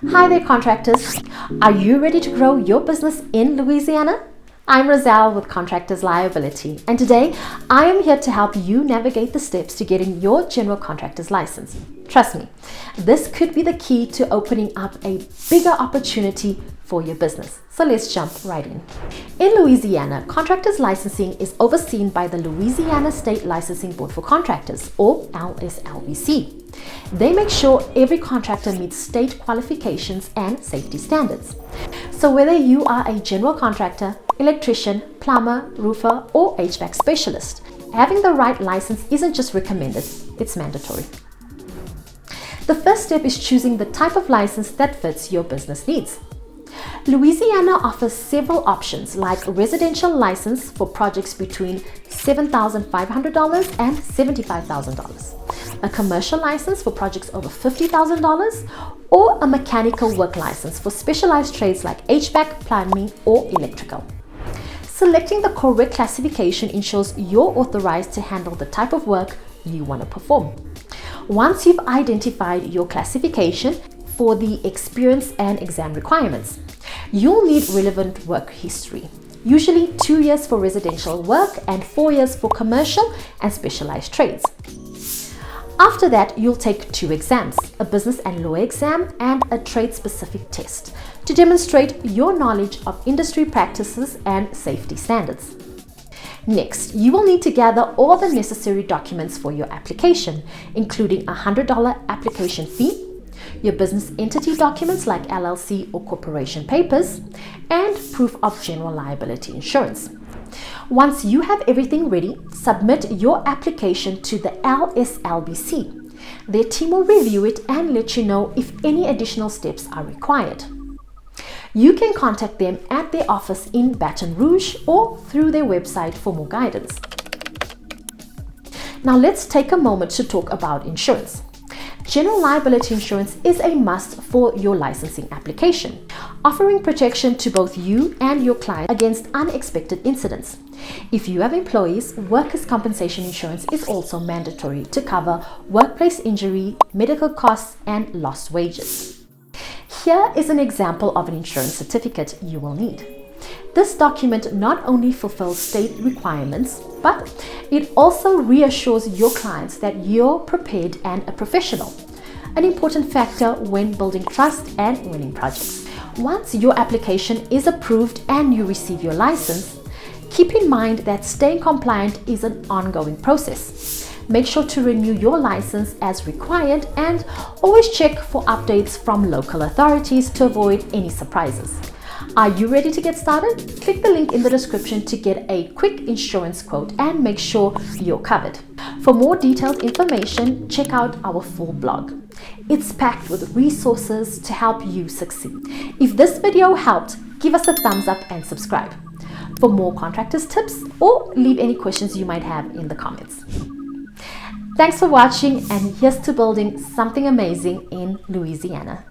Hi there, contractors. Are you ready to grow your business in Louisiana? I'm Roselle with Contractors Liability, and today I am here to help you navigate the steps to getting your general contractor's license. Trust me, this could be the key to opening up a bigger opportunity for your business. So let's jump right in. In Louisiana, contractors licensing is overseen by the Louisiana State Licensing Board for Contractors, or LSLBC. They make sure every contractor meets state qualifications and safety standards. So whether you are a general contractor, electrician, plumber, roofer, or HVAC specialist, having the right license isn't just recommended, it's mandatory. The first step is choosing the type of license that fits your business needs. Louisiana offers several options, like a residential license for projects between $7,500 and $75,000, a commercial license for projects over $50,000, or a mechanical work license for specialized trades like HVAC, plumbing, or electrical. Selecting the correct classification ensures you're authorized to handle the type of work you want to perform. Once you've identified your classification for the experience and exam requirements, you'll need relevant work history, usually 2 years for residential work and 4 years for commercial and specialized trades. After that, you'll take 2 exams, a business and law exam and a trade-specific test, to demonstrate your knowledge of industry practices and safety standards. Next, you will need to gather all the necessary documents for your application, including a $100 application fee, your business entity documents like LLC or corporation papers, and proof of general liability insurance. Once you have everything ready, submit your application to the LSLBC. Their team will review it and let you know if any additional steps are required. You can contact them at their office in Baton Rouge or through their website for more guidance. Now let's take a moment to talk about insurance. General liability insurance is a must for your licensing application, offering protection to both you and your client against unexpected incidents. If you have employees, workers' compensation insurance is also mandatory to cover workplace injury, medical costs, and lost wages. Here is an example of an insurance certificate you will need. This document not only fulfills state requirements, but it also reassures your clients that you're prepared and a professional, an important factor when building trust and winning projects. Once your application is approved and you receive your license, keep in mind that staying compliant is an ongoing process. Make sure to renew your license as required and always check for updates from local authorities to avoid any surprises. Are you ready to get started? Click the link in the description to get a quick insurance quote and make sure you're covered. For more detailed information, check out our full blog. It's packed with resources to help you succeed. If this video helped, give us a thumbs up and subscribe for more contractors tips, or leave any questions you might have in the comments. Thanks for watching, and here's to building something amazing in Louisiana.